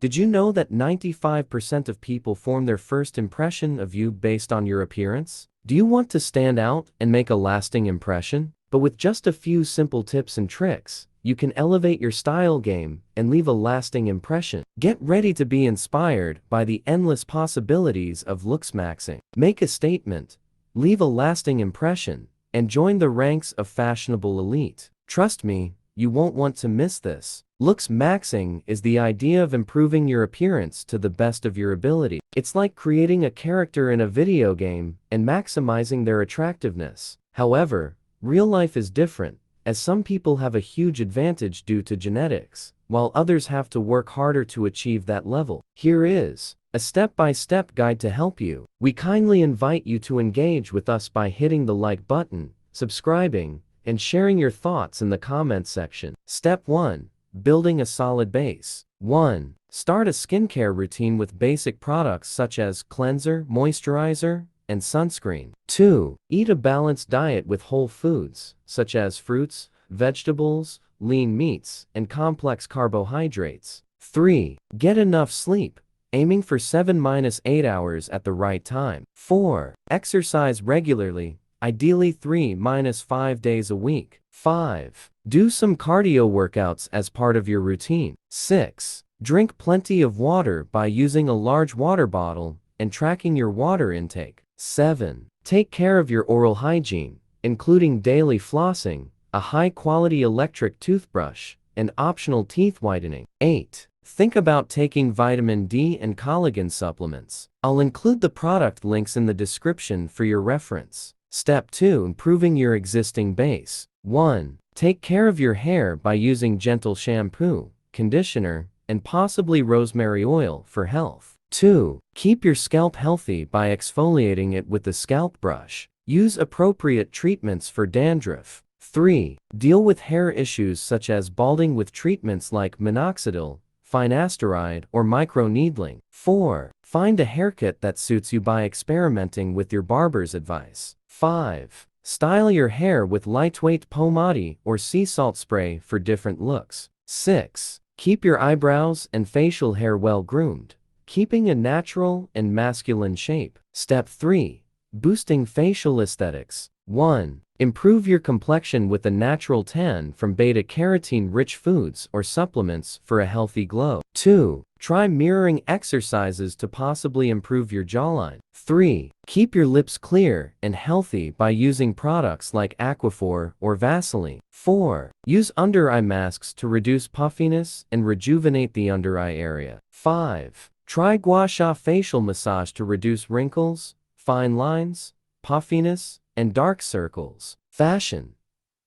Did you know that 95% of people form their first impression of you based on your appearance? Do you want to stand out and make a lasting impression? But with just a few simple tips and tricks, you can elevate your style game and leave a lasting impression. Get ready to be inspired by the endless possibilities of looks maxing. Make a statement, leave a lasting impression, and join the ranks of fashionable elite. Trust me, you won't want to miss this. Looks maxing is the idea of improving your appearance to the best of your ability. It's like creating a character in a video game and maximizing their attractiveness. However, real life is different, as some people have a huge advantage due to genetics, while others have to work harder to achieve that level. Here is a step-by-step guide to help you. We kindly invite you to engage with us by hitting the like button, subscribing, and sharing your thoughts in the comments section. Step 1. Building a solid base. 1. Start a skincare routine with basic products such as cleanser, moisturizer, and sunscreen. 2. Eat a balanced diet with whole foods, such as fruits, vegetables, lean meats, and complex carbohydrates. 3. Get enough sleep, aiming for 7-8 hours at the right time. 4. Exercise regularly, ideally 3-5 days a week. 5. Do some cardio workouts as part of your routine. 6. Drink plenty of water by using a large water bottle and tracking your water intake. 7. Take care of your oral hygiene, including daily flossing, a high-quality electric toothbrush, and optional teeth whitening. 8. Think about taking vitamin D and collagen supplements. I'll include the product links in the description for your reference. Step 2. Improving your existing base. 1. Take care of your hair by using gentle shampoo, conditioner, and possibly rosemary oil for health. 2. Keep your scalp healthy by exfoliating it with a scalp brush. Use appropriate treatments for dandruff. 3. Deal with hair issues such as balding with treatments like minoxidil, finasteride, or microneedling. 4. Find a haircut that suits you by experimenting with your barber's advice. 5. Style your hair with lightweight pomade or sea salt spray for different looks. 6. Keep your eyebrows and facial hair well groomed, keeping a natural and masculine shape. Step 3. Boosting facial aesthetics. 1. Improve your complexion with a natural tan from beta-carotene-rich foods or supplements for a healthy glow. 2. Try mirroring exercises to possibly improve your jawline. 3. Keep your lips clear and healthy by using products like Aquaphor or Vaseline. 4. Use under-eye masks to reduce puffiness and rejuvenate the under-eye area. 5. Try gua sha facial massage to reduce wrinkles, fine lines, puffiness, and dark circles. Fashion.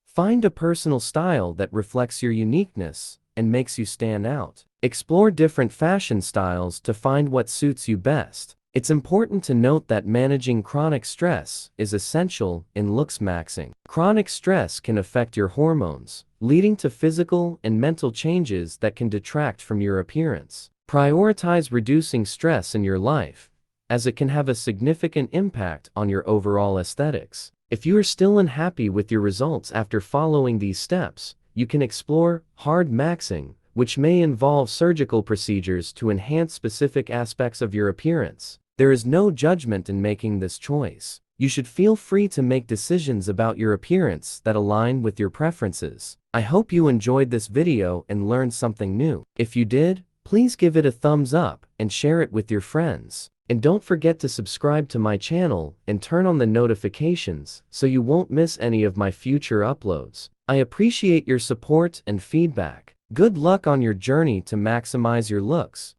Find a personal style that reflects your uniqueness and makes you stand out. Explore different fashion styles to find what suits you best. It's important to note that managing chronic stress is essential in looks maxing. Chronic stress can affect your hormones, leading to physical and mental changes that can detract from your appearance. Prioritize reducing stress in your life, as it can have a significant impact on your overall aesthetics. If you are still unhappy with your results after following these steps, you can explore hard maxing, which may involve surgical procedures to enhance specific aspects of your appearance. There is no judgment in making this choice. You should feel free to make decisions about your appearance that align with your preferences. I hope you enjoyed this video and learned something new. If you did, please give it a thumbs up and share it with your friends. And don't forget to subscribe to my channel and turn on the notifications so you won't miss any of my future uploads. I appreciate your support and feedback. Good luck on your journey to maximize your looks.